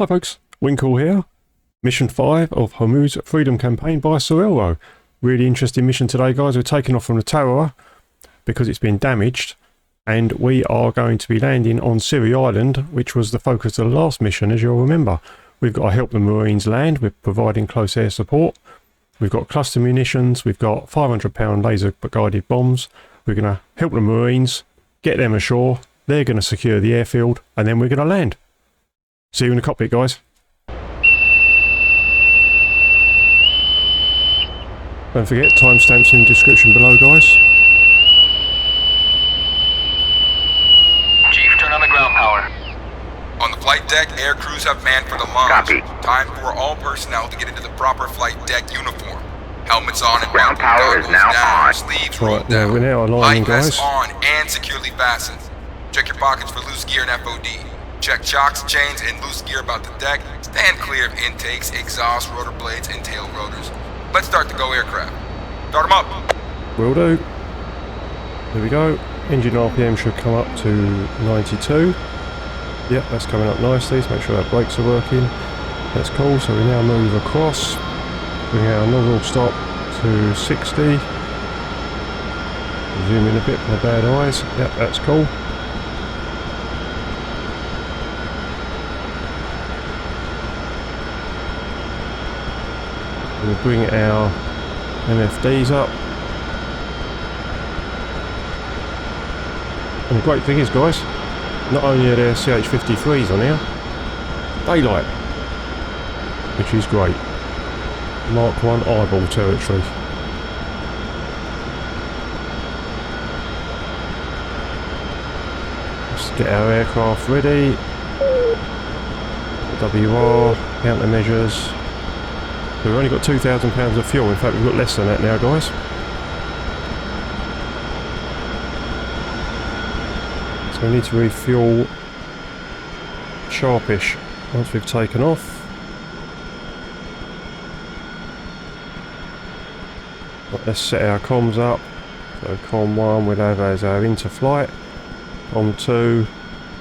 Hi folks, Winkle here. Mission 5 of Hormuz Freedom Campaign by SorelRo. Really interesting mission today, guys. We're taking off from the Tarawa because it's been damaged, and we are going to be landing on Siri Island, which was the focus of the last mission, as you'll remember. We've got to help the Marines land. We're providing close air support. We've got cluster munitions. We've got 500-pound laser-guided bombs. We're going to help the Marines, get them ashore. They're going to secure the airfield, and then we're going to land. See you in the cockpit, guys. Don't forget, timestamps in the description below, guys. Chief, turn on the ground power. On the flight deck, air crews have manned for the launch. Copy. Time for all personnel to get into the proper flight deck uniform. Helmets on and Ground power is now down, on. sleeves Right, rolled now down. we're now aligning, Light vests guys. on and securely fastened. Check your pockets for loose gear and FOD. Check chocks, chains, and loose gear about the deck. Stand clear of intakes, exhaust, rotor blades, and tail rotors. Let's start to go aircraft. Start them up. Will do. There we go. Engine RPM should come up to 92. Yep, that's coming up nicely. Let's make sure our brakes are working. That's cool. So we now move across. Bring our nozzle stop to 60. Zoom in a bit for the bad eyes. Yep, that's cool. We'll bring our MFDs up. And the great thing is, guys, not only are there CH-53s on here, daylight, which is great. Mark 1 eyeball territory. Let's get our aircraft ready. WR, countermeasures. We've only got 2,000 pounds of fuel. In fact, we've got less than that now, guys. So we need to refuel sharpish once we've taken off. Right, let's set our comms up. So COM 1 we'll have as our interflight. COM 2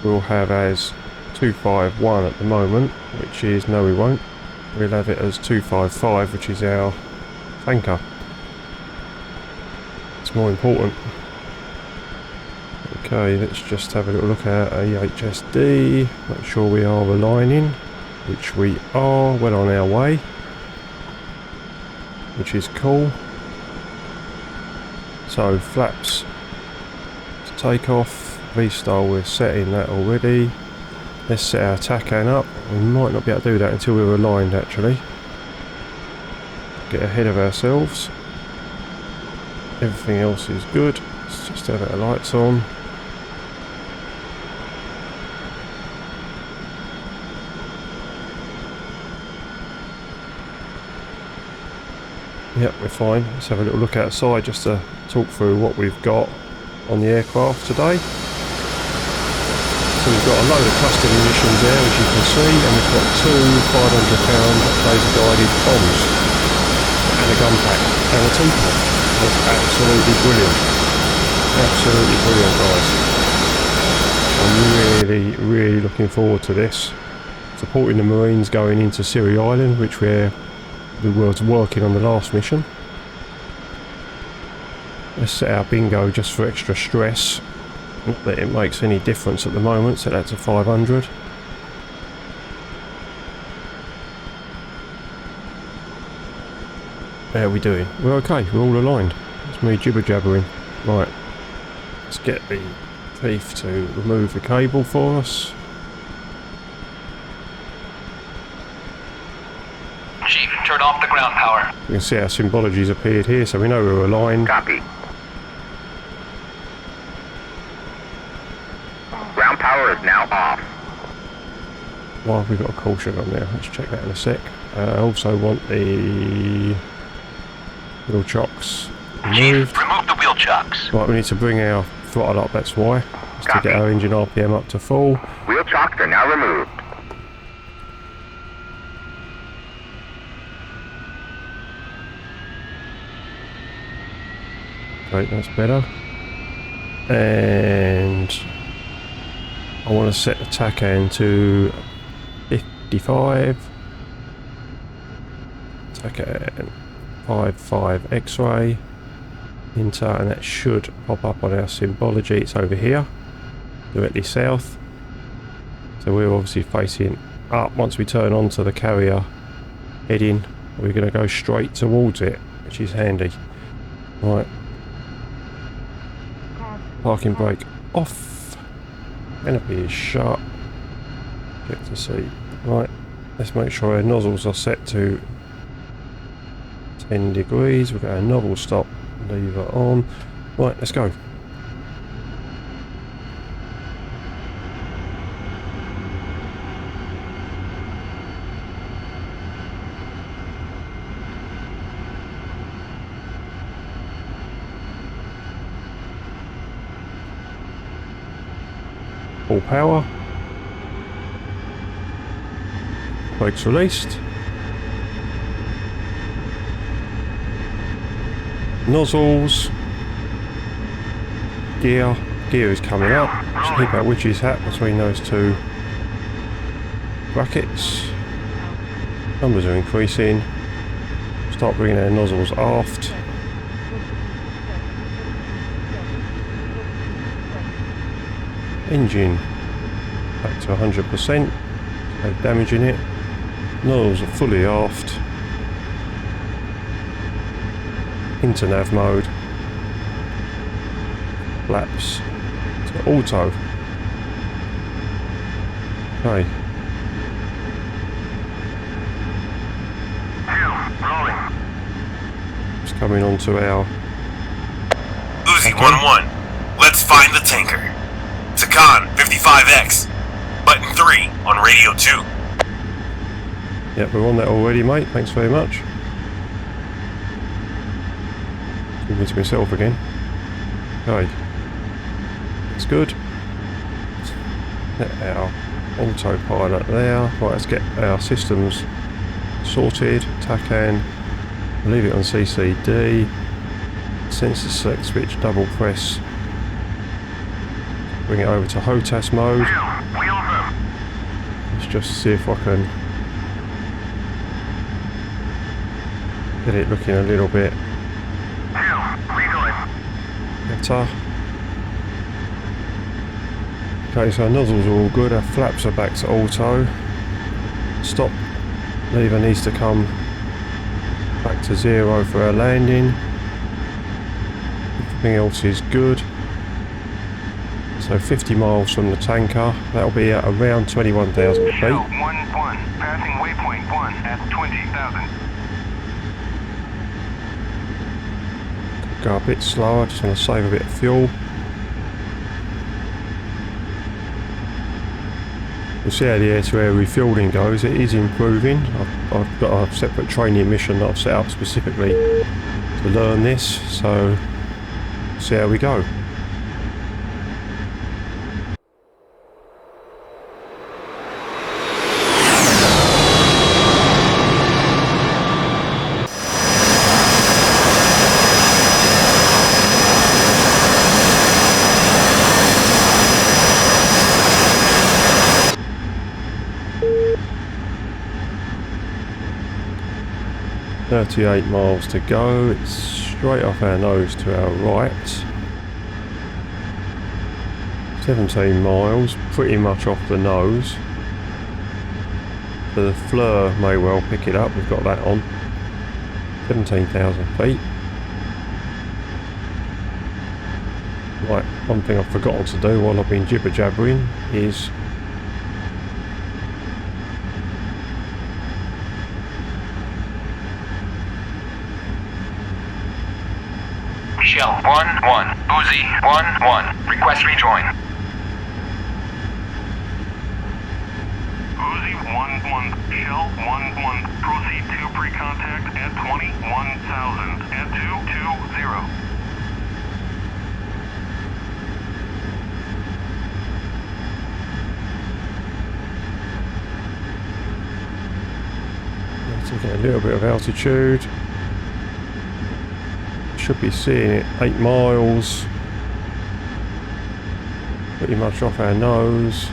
we'll have as 251 at the moment, which is, no we won't. We'll have it as 255, which is our tanker. It's more important. Okay, let's just have a little look at AHSD. Make sure we are aligning, which we are. Well on our way, which is cool. So flaps to take off. V-star, we're setting that already. Let's set our TACAN up. We might not be able to do that until we're aligned, actually. Get ahead of ourselves. Everything else is good. Let's just have our lights on. Yep, we're fine. Let's have a little look outside just to talk through what we've got on the aircraft today. So we've got a load of cluster munitions there, as you can see, and we've got two 500-pound laser-guided bombs, and a gun pack, and a teapot. That's absolutely brilliant. Absolutely brilliant, guys. I'm really, really looking forward to this. Supporting the Marines going into Siri Island, which we were working on the last mission. Let's set our bingo just for extra stress. Not that it makes any difference at the moment, set that to 500. How are we doing? We're okay, we're all aligned. It's me jibber jabbering. Right, let's get the thief to remove the cable for us. Chief, turn off the ground power. You can see our symbology's appeared here, so we know we're aligned. Copy. Ground power is now off. Well, we've got a caution on there. Let's check that in a sec. I also want the wheel chocks removed. Chief, remove the wheel chocks. Right, we need to bring our throttle up, that's why. Just to get our engine RPM up to full. Wheel chocks are now removed. Great, that's better. And I want to set the TACAN to 55. TACAN 55 X-ray. Enter, and that should pop up on our symbology. It's over here, directly south. So we're obviously facing up. Once we turn onto the carrier heading, we're going to go straight towards it, which is handy. Right. Parking brake off. Canopy is shut. Check to see. Right. Let's make sure our nozzles are set to 10 degrees. We've got our nozzle stop lever on. Right, let's go. Full power. Brakes released. Nozzles. Gear is coming up. Just keep our witch's hat between those two brackets. Numbers are increasing. Start bringing our nozzles aft. Engine back to 100%. No damage in it. Nozzles are fully aft. Into nav mode. Flaps to auto. Okay. Just coming onto our Uzi 1-1. Let's find the tanker. Takan 55X. Button 3 on radio 2. Yep, we're on that already, mate. Thanks very much. Give me to myself again. Okay. That's good. Get our autopilot there. Right, let's get our systems sorted. TACAN. Leave it on CCD. Sensor select switch, double press. Bring it over to HOTAS mode. Let's just see if I can get it looking a little bit better. Okay, so our nozzles are all good, our flaps are back to auto. Stop lever needs to come back to 0 for our landing. Everything else is good. So 50 miles from the tanker, that'll be at around 21,000 feet. 1-1, passing waypoint 1 at 20,000. Go a bit slower, just want to save a bit of fuel. We'll see how the air-to-air refueling goes. It is improving. I've got a separate training mission that I've set up specifically to learn this, so see how we go. .38 miles to go. It's straight off our nose to our right. 17 miles, pretty much off the nose. The fleur may well pick it up, we've got that on. 17,000 feet. Right, one thing I've forgotten to do while I've been jibber jabbering is Shell 1-1, Uzi 1-1, request rejoin. Uzi 1-1, Shell 1-1, proceed to pre-contact at 21,000 at 220. to get a little bit of altitude. Should be seeing it 8 miles, pretty much off our nose.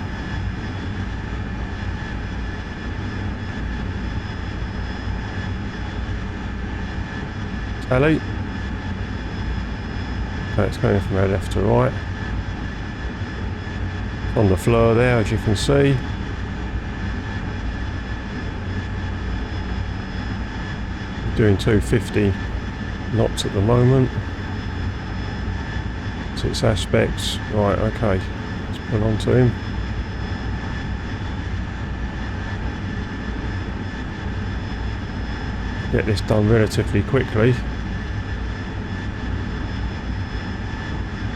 alley. Okay, it's going from our left to right. On the floor there, as you can see. Doing 250 knots at the moment. 6 aspects. Right, okay. Let's pull on to him. Get this done relatively quickly.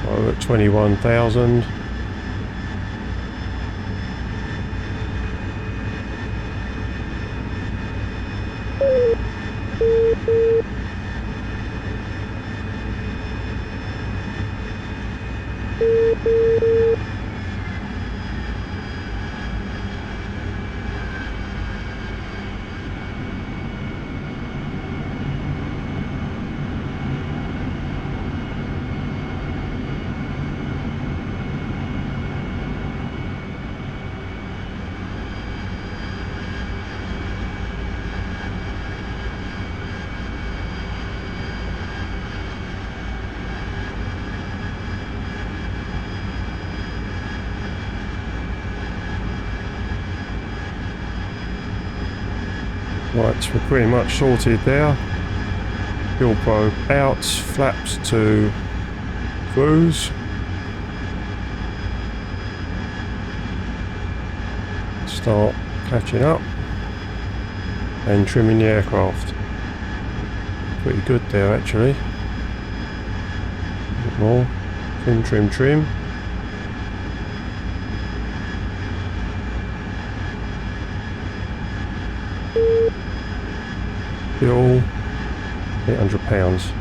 We're at 21,000. Right, we're pretty much sorted there. Fuel probe out, flaps to cruise. Start catching up and trimming the aircraft. Pretty good there actually. A bit more. Trim, trim, trim. Fuel, £800.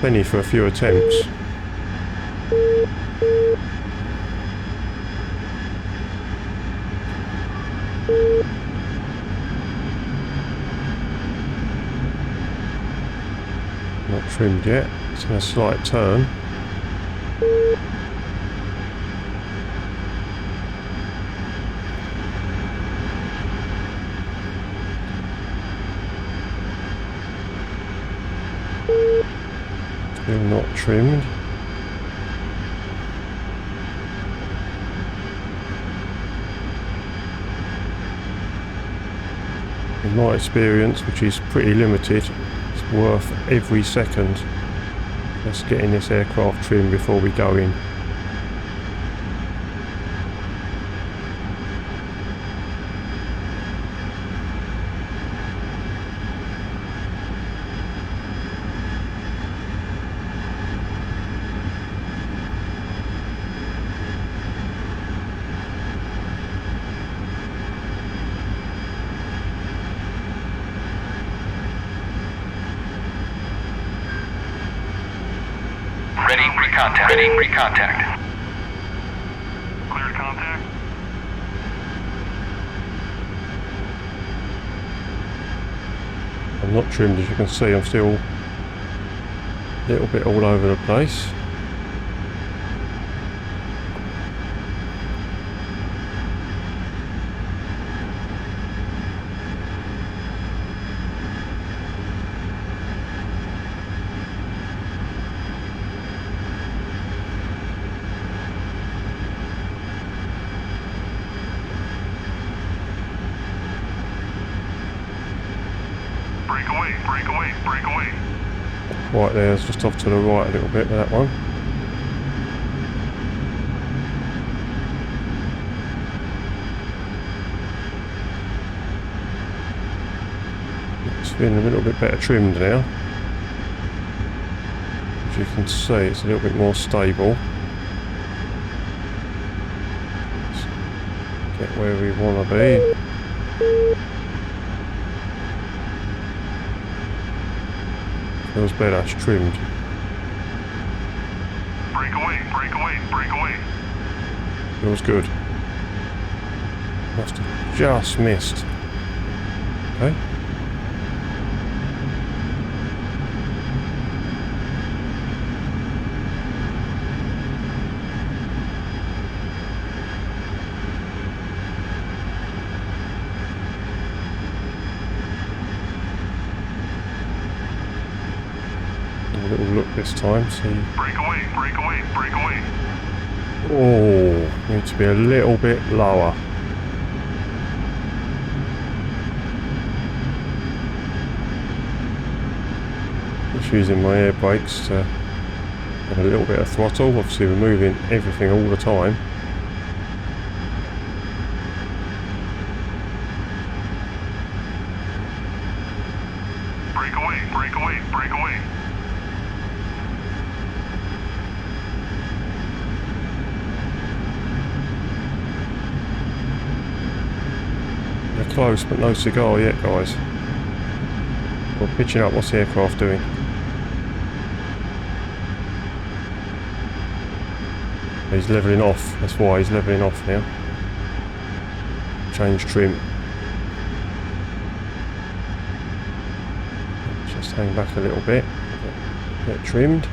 Plenty for a few attempts. Not trimmed yet, it's in a slight turn. Still not trimmed. In my experience, which is pretty limited, it's worth every second just getting this aircraft trimmed before we go in. Ready, recontact. Cleared contact. I'm not trimmed, as you can see. I'm still a little bit all over the place. Break away, break away, break away. Right there, it's just off to the right a little bit with that one. It's feeling a little bit better trimmed now. As you can see, it's a little bit more stable. Let's get where we want to be. Feels better, it's trimmed. Break away, break away, break away. Feels good. Must have just missed. Okay. this time. See. Break away, break away, break away. Oh, need to be a little bit lower. Just using my air brakes to get a little bit of throttle. Obviously we're moving everything all the time. Break away, break away, break away. We're close, but no cigar yet, guys. We're pitching up. What's the aircraft doing? He's levelling off. That's why he's levelling off now. Change trim. Just hang back a little bit. Get trimmed.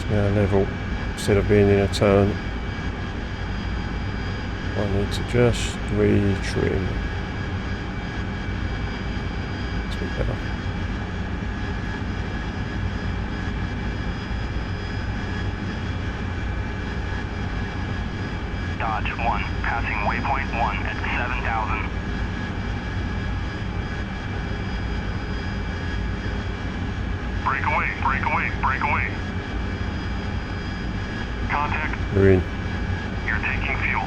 Now level, instead of being in a turn, I need to just re-trim. That's a bit better. Dodge 1, passing waypoint 1 at 7,000. Break away, break away, break away. Contact. We're in. You're taking fuel.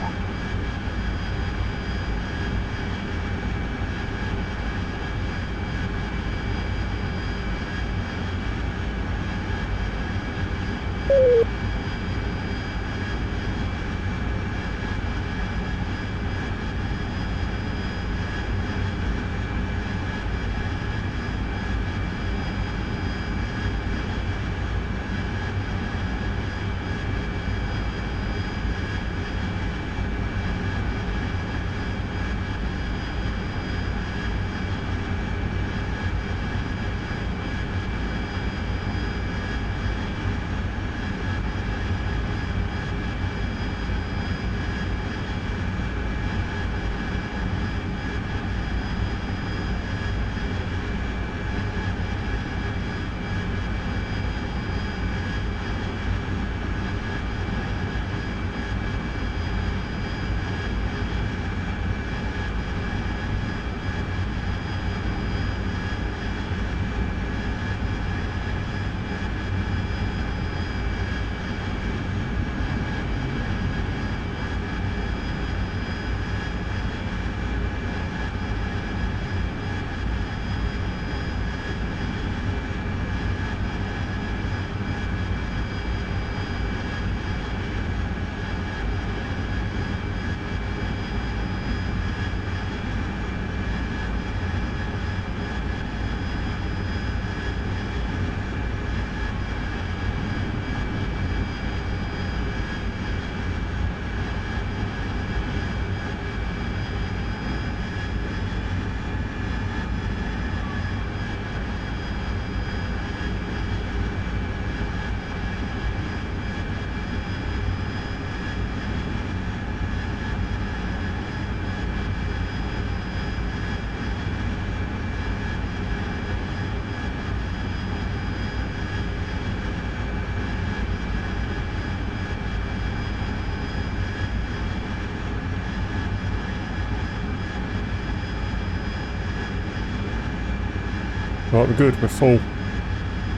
Right, we're good. We're full.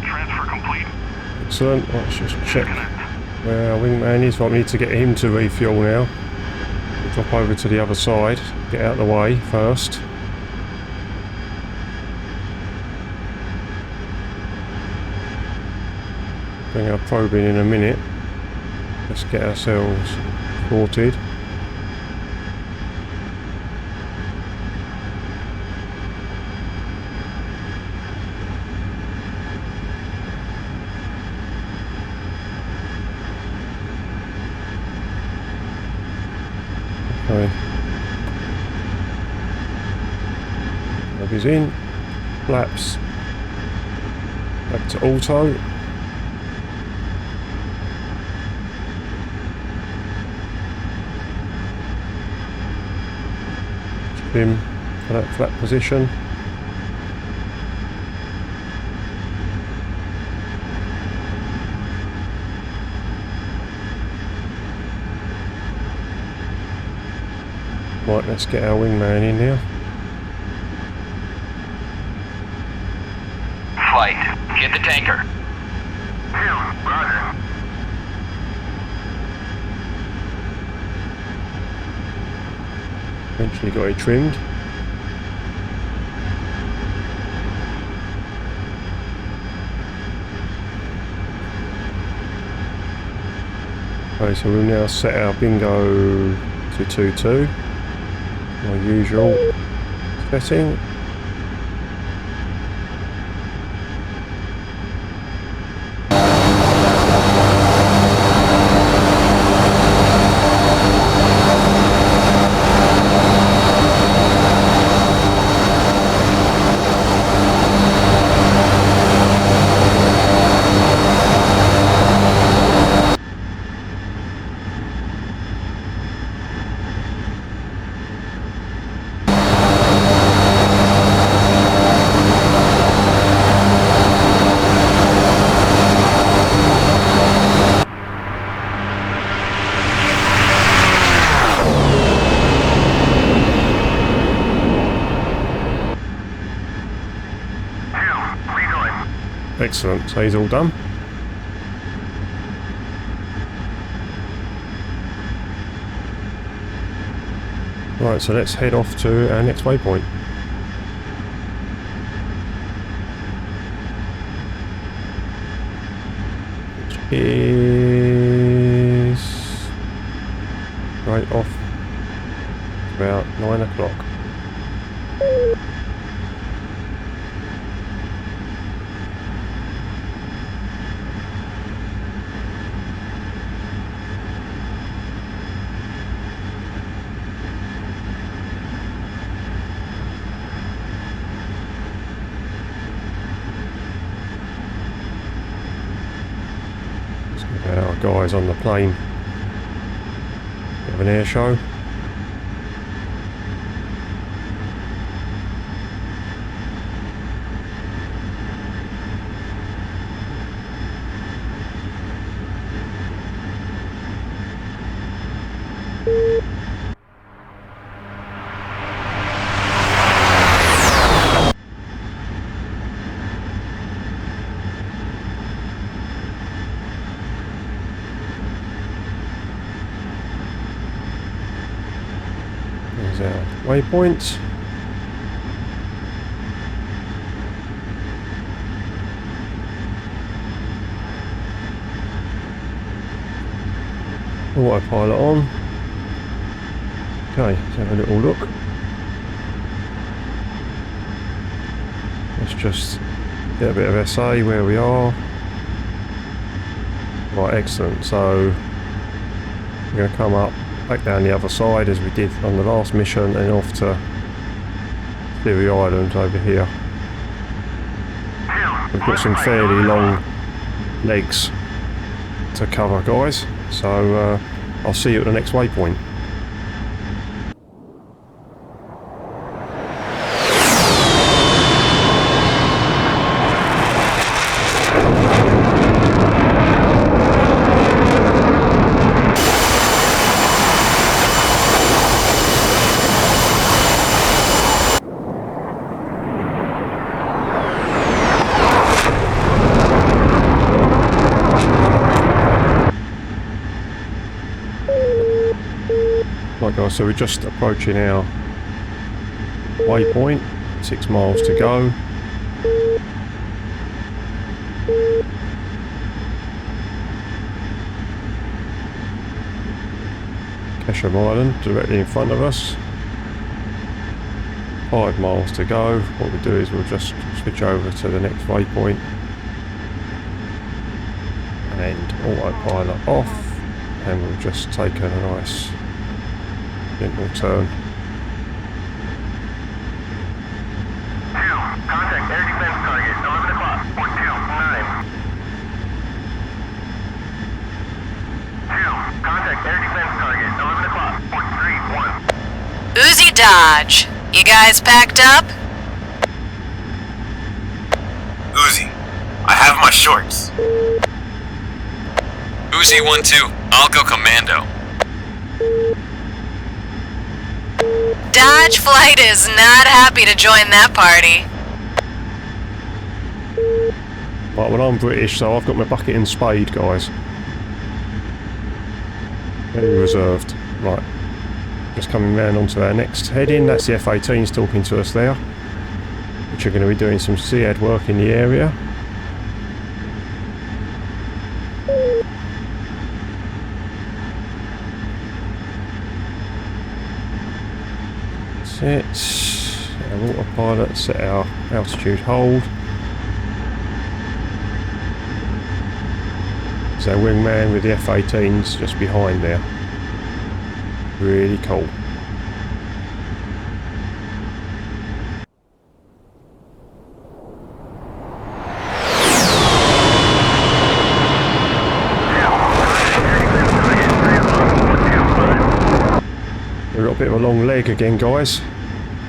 Transfer complete. Excellent. Let's just check where our wingman is. Right, we need to get him to refuel now. We'll drop over to the other side. Get out of the way first. Bring our probe in a minute. Let's get ourselves sorted. Okay. Plug is in. Flaps back to auto. Trim for that flat position. Right, let's get our wingman in now. Flight, get the tanker. Roger. Eventually got it trimmed. Okay, so we'll now set our bingo to 2-2. My usual setting. Excellent, so he's all done. Right, so let's head off to our next waypoint. Which is right off about 9 o'clock. Our guys on the plane, bit of an air show. There's our waypoint. Autopilot on. Okay, let's have a little look. Let's just get a bit of SA where we are. Right, excellent. So we're going to come up back down the other side as we did on the last mission and off to Siri Island over here. We've got some fairly long legs to cover, guys, so I'll see you at the next waypoint. Right guys, so we're just approaching our waypoint, 6 miles to go. Callsign Island directly in front of us. 5 miles to go. What we'll do is we'll just switch over to the next waypoint and autopilot off, and we'll just take a nice gentle turn. Contact Air defense target, 11 o'clock, 3-1. Uzi Dodge, you guys packed up? Uzi, I have my shorts. Uzi 1-2, I'll go commando. Dodge Flight is not happy to join that party. Right, well I'm British, so I've got my bucket and spade, guys. Very reserved. Right. Just coming round onto our next heading. That's the F-18s talking to us there. Which are going to be doing some SEAD work in the area. That's it. Our autopilot, set our altitude hold. There's our wingman with the F-18s just behind there. Really cool. We've got a bit of a long leg again, guys.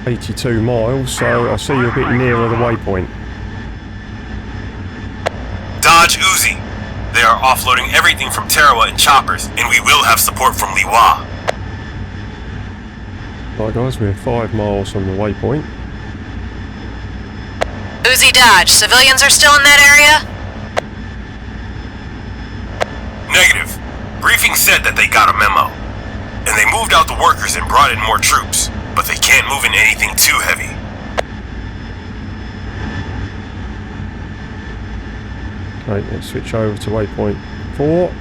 82 miles, so I see you a bit nearer the waypoint. Dodge Uzi. They are offloading everything from Tarawa in choppers, and we will have support from Liwa. Right guys, we're 5 miles from the waypoint. Uzi Dodge, civilians are still in that area? Negative. Briefing said that they got a memo. And they moved out the workers and brought in more troops, but they can't move in anything too heavy. Right, let's switch over to waypoint 4.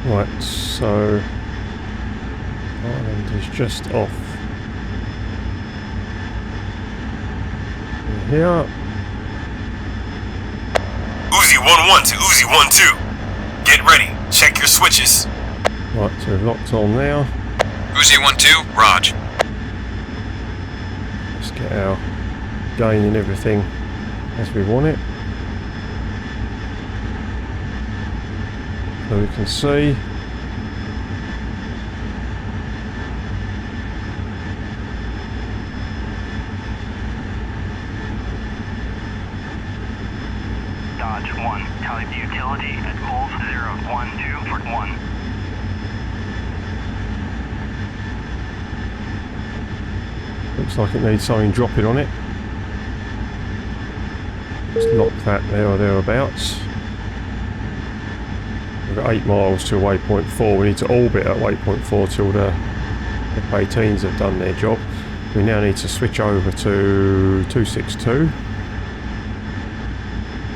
Right, so Ireland is just off here. Uzi 1-1 to Uzi 1-2. Get ready. Check your switches. Right, so we're locked on now. Uzi 1-2, Raj. Let's get our gain and everything as we want it. So we can see. Dodge 1, tally the utility at poles 0-1-2 for 1. Looks like it needs something dropping on it. Just lock that there or thereabouts. We've got 8 miles to waypoint 4. We need to orbit at waypoint 4 till the F-18s have done their job. We now need to switch over to 262,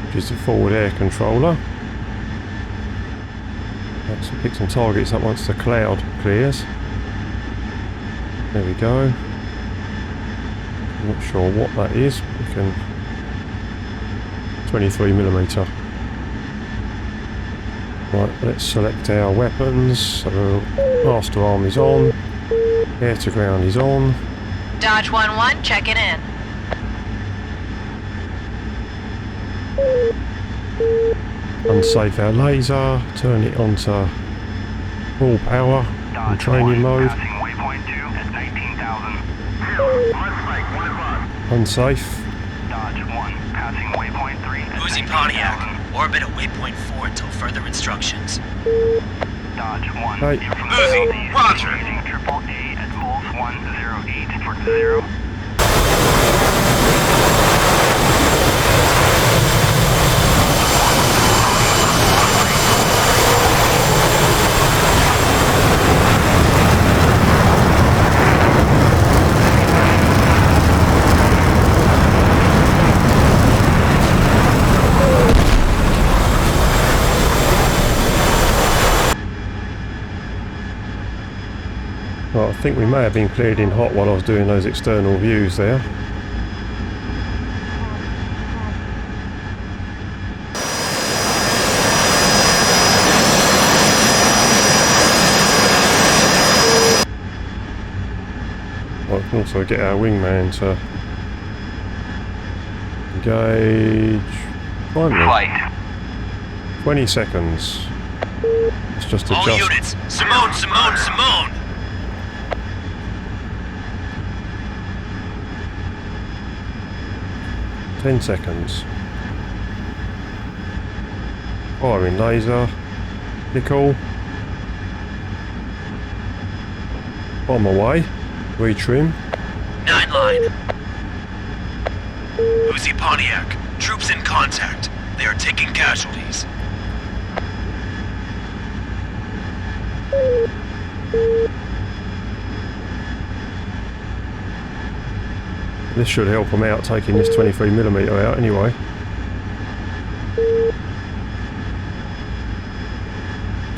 which is the forward air controller. Let's pick some targets up once the cloud clears. There we go. I'm not sure what that is. We can 23mm. Right, let's select our weapons. So master arm is on, air to ground is on. Dodge 1-1, checking in. Unsafe our laser, turn it on to full power in training mode. Passing waypoint 2 at 19,000. Mud spike, 1 o'clock. Unsafe. Dodge 1, passing waypoint 3 at Uzi 19,000. Pontiac, orbit at waypoint 4 until further instructions. Dodge 1, Right. information Uzi, southeast, roger. using AAA at poles 108 for 0. Well, I think we may have been cleared in hot while I was doing those external views there. Well, we can also get our wingman to engage. Finally. Flight. 20 seconds. Let's just All adjust. units, Simone! 10 seconds. Firing laser. Winkle. On my way. Retrim. 9 line. Uzi Pontiac, troops in contact. They are taking casualties. This should help them out taking this 23mm out anyway.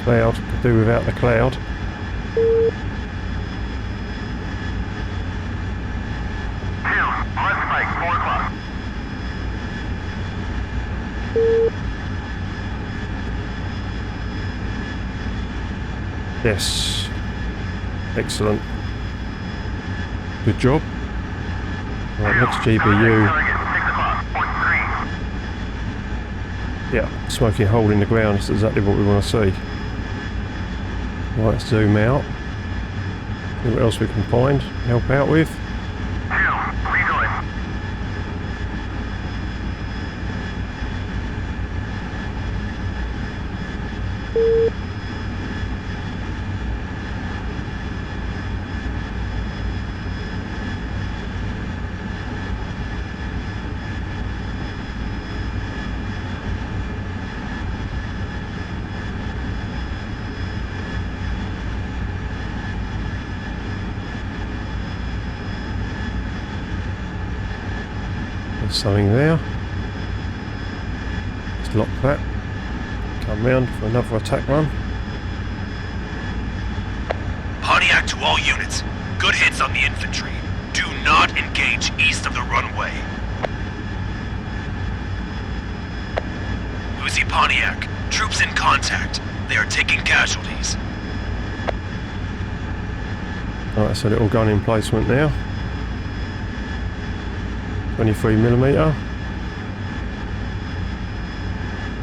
Cloud, could do without the cloud. Yes. Excellent. Good job. Right, next GBU. Yeah, smoking hole in the ground is exactly what we want to see. Right, let's zoom out. See what else we can find, help out with. There's something there. Let's lock that. Come round for another attack run. Pontiac to all units. Good hits on the infantry. Do not engage east of the runway. Uzi Pontiac, troops in contact. They are taking casualties. Right, that's a little gun emplacement now. 23mm.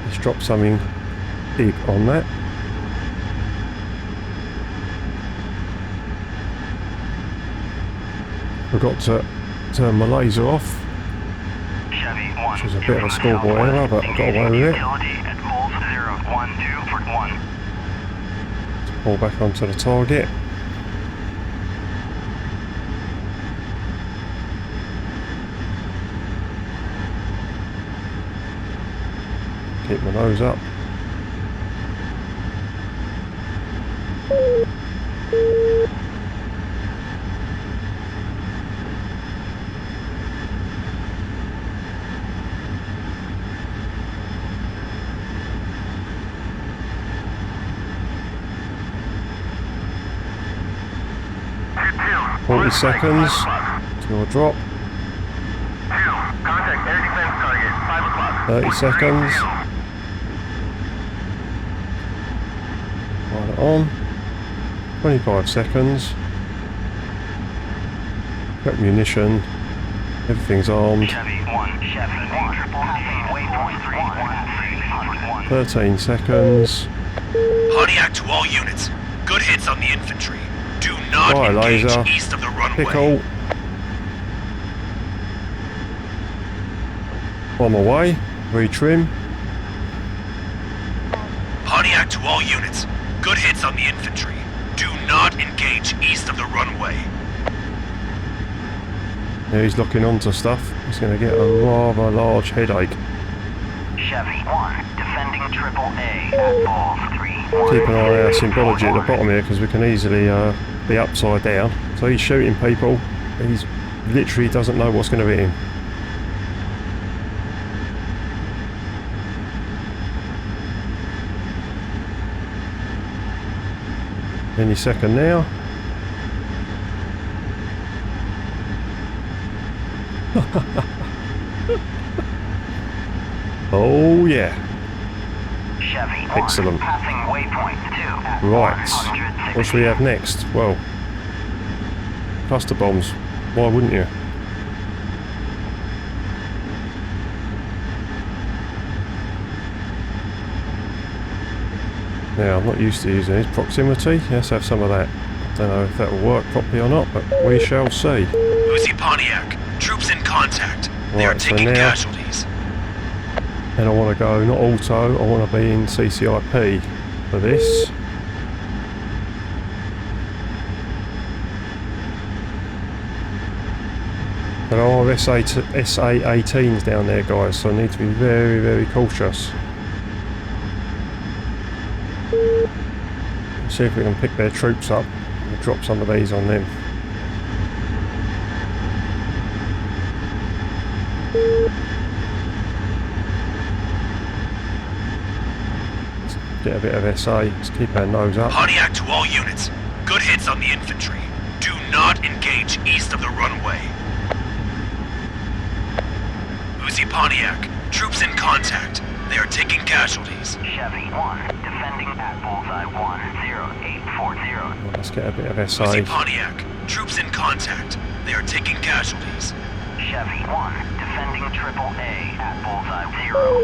Let's drop something big on that. Forgot to turn my laser off, which was a bit of a schoolboy error, but I got away with it. Let's pull back onto the target. Keep my nose up. Two. 40 seconds till I drop. 30 seconds. Light it on. 25 seconds. Got munition. Everything's armed. 13 seconds. Pontiac to all units. Good hits on the infantry. Do not Fire engage laser. east of the runway. Winkle. On my way. Retrim. Pontiac to all units. Good hits on the infantry. Do not engage east of the runway. Yeah, he's locking onto stuff. He's going to get a rather large headache. Chevy 1, defending AAA at Balls 3. Keep an eye on our symbology at the bottom here because we can easily be upside down. So he's shooting people. He's literally doesn't know what's going to hit him. Any second now. Oh yeah. Chevy 1, Excellent. passing waypoint 2 at Right. 160. What should we have next? Well, cluster bombs. Why wouldn't you? Now, I'm not used to using this. Proximity, let's have some of that. I don't know if that will work properly or not, but we shall see. Uzi Pontiac, troops in contact. They are Right, so taking now- casualties. And I want to go, not auto, I want to be in CCIP for this. There are SA-18s down there, guys, so I need to be very, very cautious. See if we can pick their troops up and drop some of these on them. Let's get a bit of SA, let's keep our nose up. Pontiac to all units. Good hits on the infantry. Do not engage east of the runway. Uzi Pontiac, troops in contact. They are taking casualties. Chevy 1, defending at bullseye 10840. Well, let's get a bit of SA. Uzi Pontiac, troops in contact. They are taking casualties. Chevy 1, defending AAA at bullseye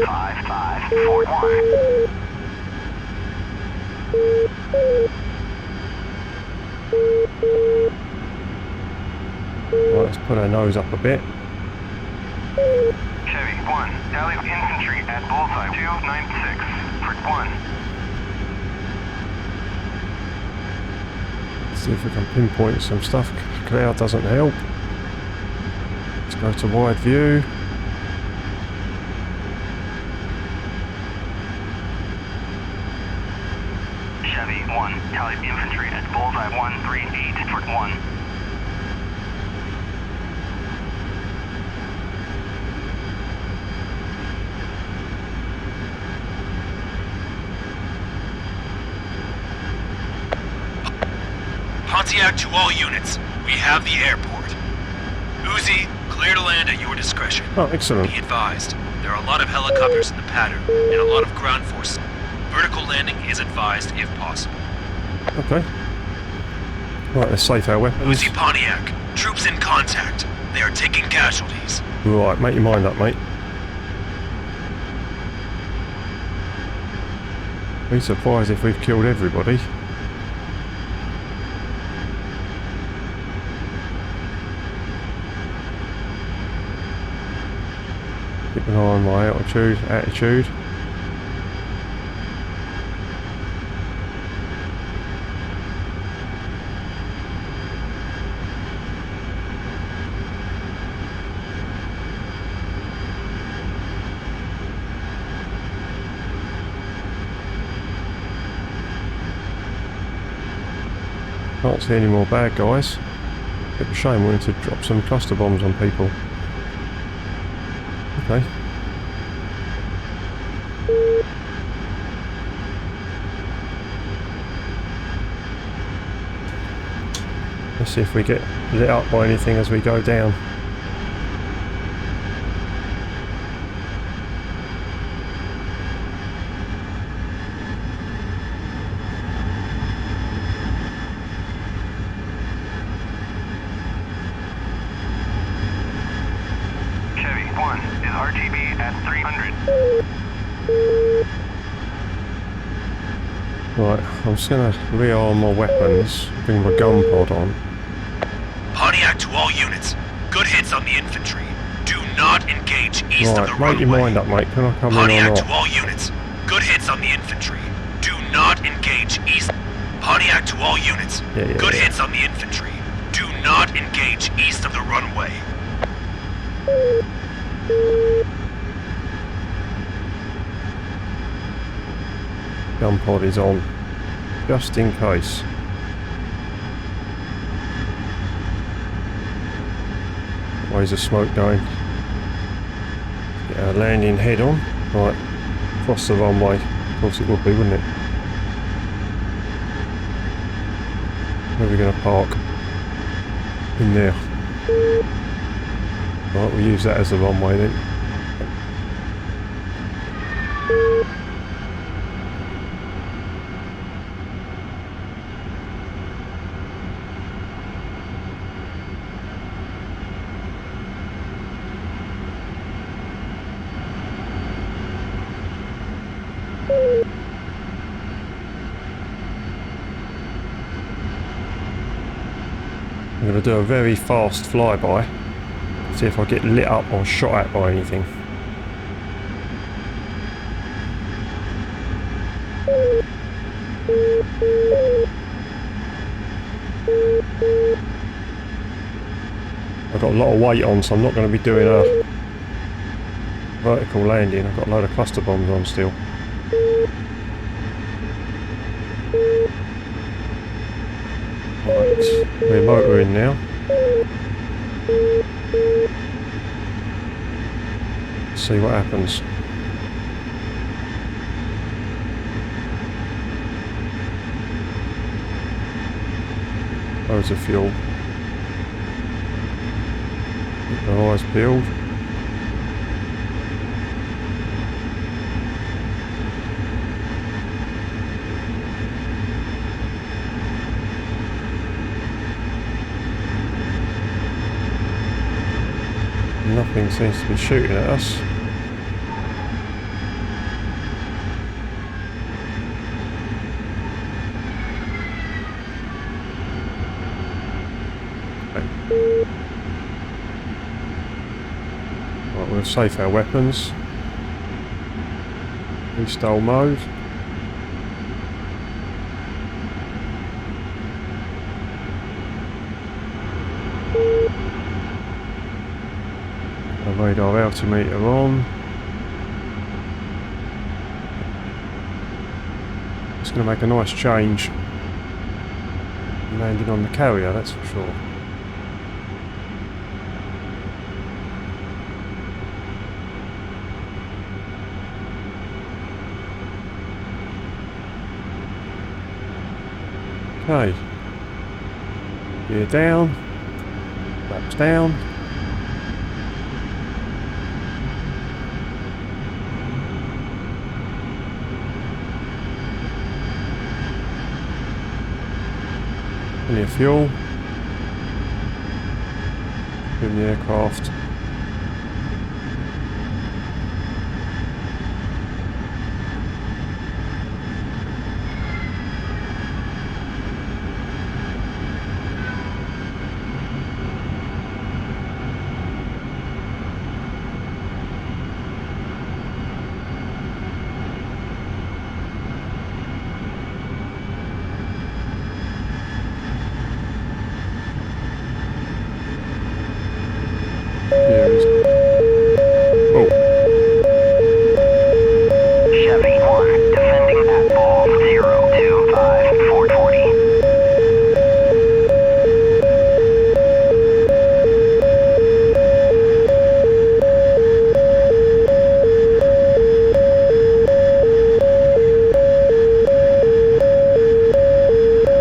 05541. Right, let's put our nose up a bit. Chevy 1, Allied infantry at bullseye 296 for 1. Let's see if we can pinpoint some stuff. Cloud doesn't help. Let's go to wide view. Chevy 1, Allied infantry at bullseye 138 for 1. Pontiac to all units. We have the airport. Uzi, clear to land at your discretion. Oh, excellent. Be advised, there are a lot of helicopters in the pattern and a lot of ground forces. Vertical landing is advised if possible. Okay. Right, let's save our weapons. Uzi Pontiac, troops in contact. They are taking casualties. Right, make your mind up, mate. Be surprised if we've killed everybody. Keep an eye on my attitude. Can't see any more bad guys. Bit of a shame, we need to drop some cluster bombs on people. Okay. Let's see if we get lit up by anything as we go down. Chevy 1 is RTB at 300. Right, I'm just going to rearm my weapons, bring my gun pod on. Pontiac to all units. Good hits on the infantry. Do not engage east of the Right, make your runway. mind up, mate. Can I come Pontiac in or to not? all units. Good hits on the infantry. Do not engage east. Pontiac to all units. Yeah, Good yeah. hits on the infantry. Do not engage east of the runway. Gun pod is on, just in case. Ways of smoke going. Get our landing head on. Right, cross the runway. Of course it would be, wouldn't it? Where are we going to park? In there. Right, we'll use that as the runway then. going to do a very fast flyby, see if I get lit up or shot at by anything. I've got a lot of weight on, so I'm not going to be doing a vertical landing. I've got a load of cluster bombs on still. Right, we're motoring now. Let's see what happens. Loads of fuel. Keep the eyes peeled. Nothing seems to be shooting at us. Right, we'll safe our weapons. Restore mode. Radar altimeter on. It's going to make a nice change landing on the carrier, that's for sure. Okay. Gear down. Flaps down. Plenty of fuel in the aircraft. Chevy 1, defending at ball 025 440.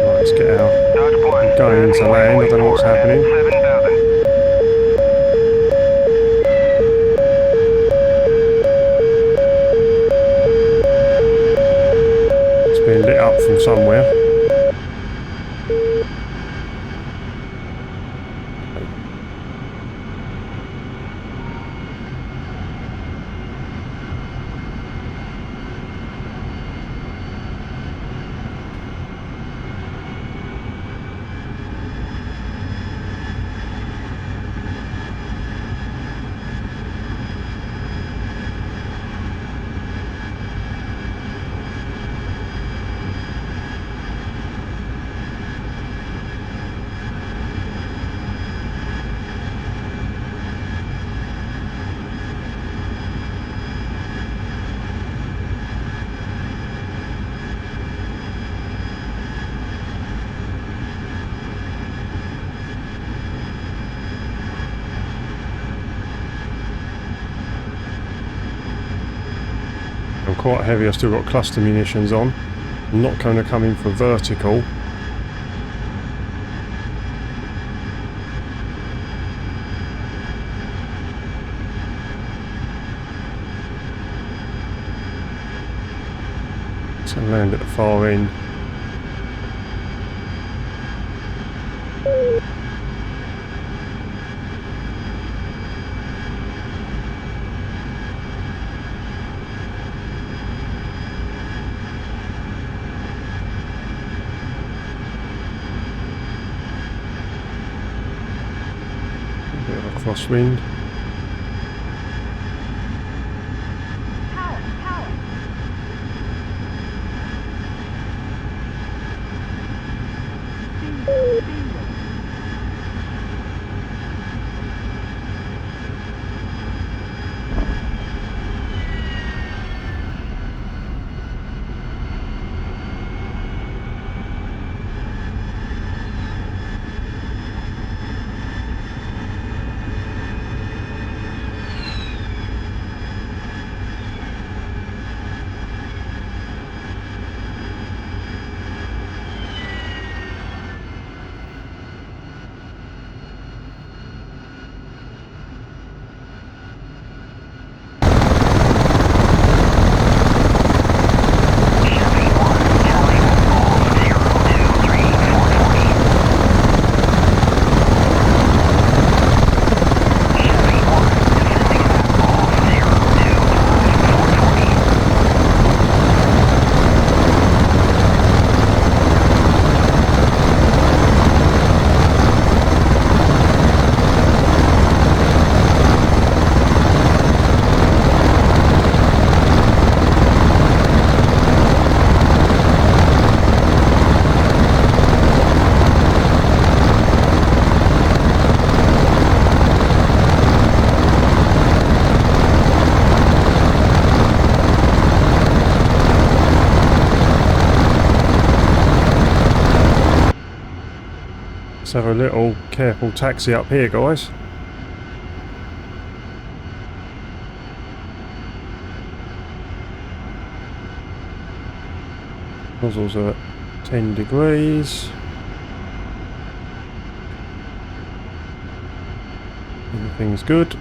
Right, let's get out. I'm going into land, I don't know what's happening. Being lit up from somewhere. I'm quite heavy, I've still got cluster munitions on. I'm not going to come in for vertical. It's going to land at the far end. crosswind. Let's have a little careful taxi up here, guys. Nozzles are at 10 degrees. Everything's good.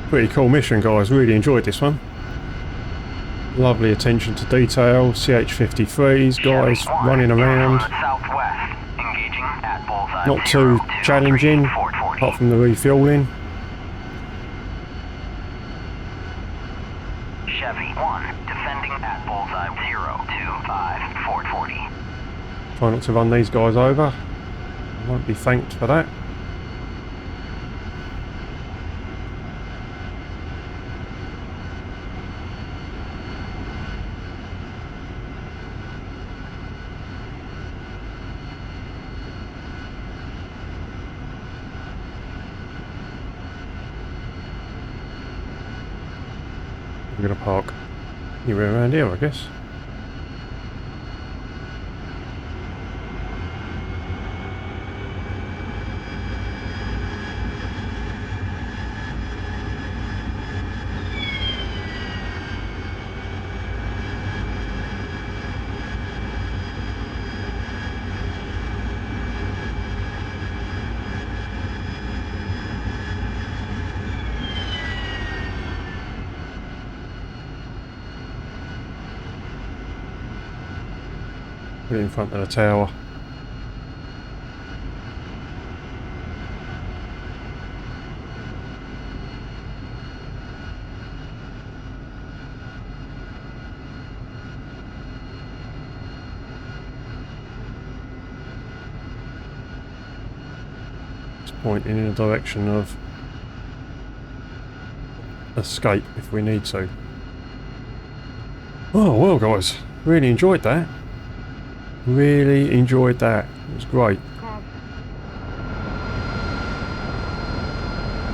Pretty cool mission, guys. Really enjoyed this one. Lovely attention to detail. CH-53s, guys running around. Southwest, engaging at bullseye. Not too challenging, apart from the refueling. Chevy 1, defending at bullseye 025 440. Try not to run these guys over. I won't be thanked for that. We're going to park anywhere around here, I guess. Put it in front of the tower. It's pointing in the direction of escape if we need to. Oh well, guys, really enjoyed that. Really enjoyed that. It was great.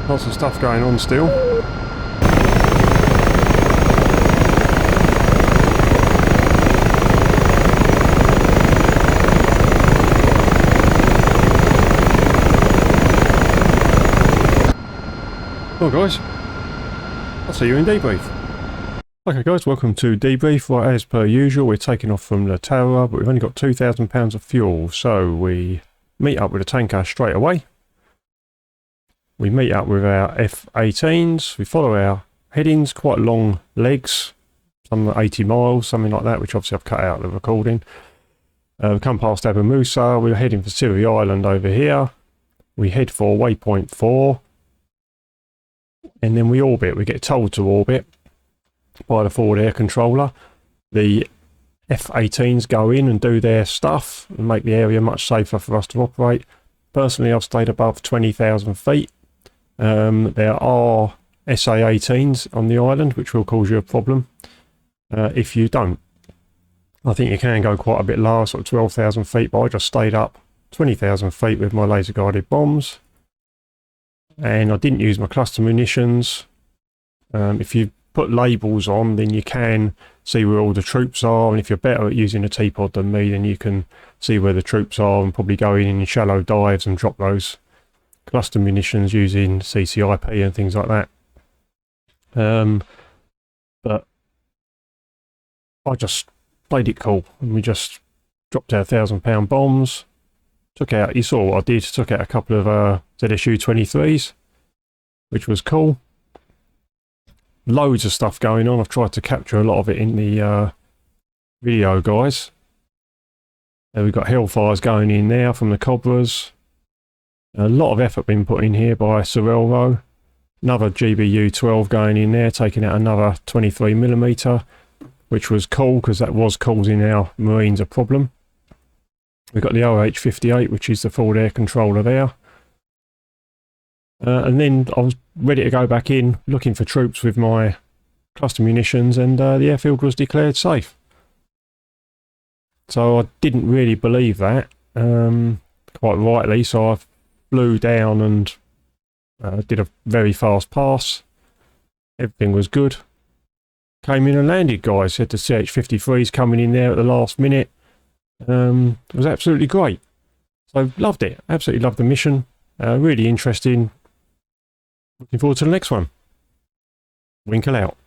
Lots of stuff going on still. Well guys, I'll see you in debrief. Okay guys, welcome to debrief. Right, as per usual, we're taking off from the Tarawa, but we've only got £2,000 of fuel, so we meet up with the tanker straight away. We meet up with our F-18s, we follow our headings, quite long legs, some 80 miles, something like that, which obviously I've cut out of the recording. We come past Abu Musa, we're heading for Siri Island over here. We head for waypoint 4. And then we orbit, we get told to orbit by the forward air controller. The F-18s go in and do their stuff and make the area much safer for us to operate. Personally, I've stayed above 20,000 feet. There are SA-18s on the island, which will cause you a problem if you don't. I think you can go quite a bit lower, sort of 12,000 feet, but I just stayed up 20,000 feet with my laser guided bombs. And I didn't use my cluster munitions. If you put labels on, then you can see where all the troops are, and if you're better at using a T-pod than me, then you can see where the troops are and probably go in shallow dives and drop those cluster munitions using CCIP and things like that. But I just played it cool, and we just dropped our £1,000 bombs, took out, you saw what I did, took out a couple of ZSU-23s, which was cool. Loads of stuff going on. I've tried to capture a lot of it in the video, guys. We've got Hellfires going in now from the Cobras. A lot of effort being put in here by SorelRo. Another GBU-12 going in there, taking out another 23mm, which was cool because that was causing our Marines a problem. We've got the OH-58, which is the forward air controller there. And then I was ready to go back in, looking for troops with my cluster munitions, and the airfield was declared safe. So I didn't really believe that, quite rightly, so I flew down and did a very fast pass. Everything was good. Came in and landed, guys. Had the CH-53s coming in there at the last minute. It was absolutely great. So loved it. Absolutely loved the mission. Really interesting. Looking forward to the next one. Winkle out.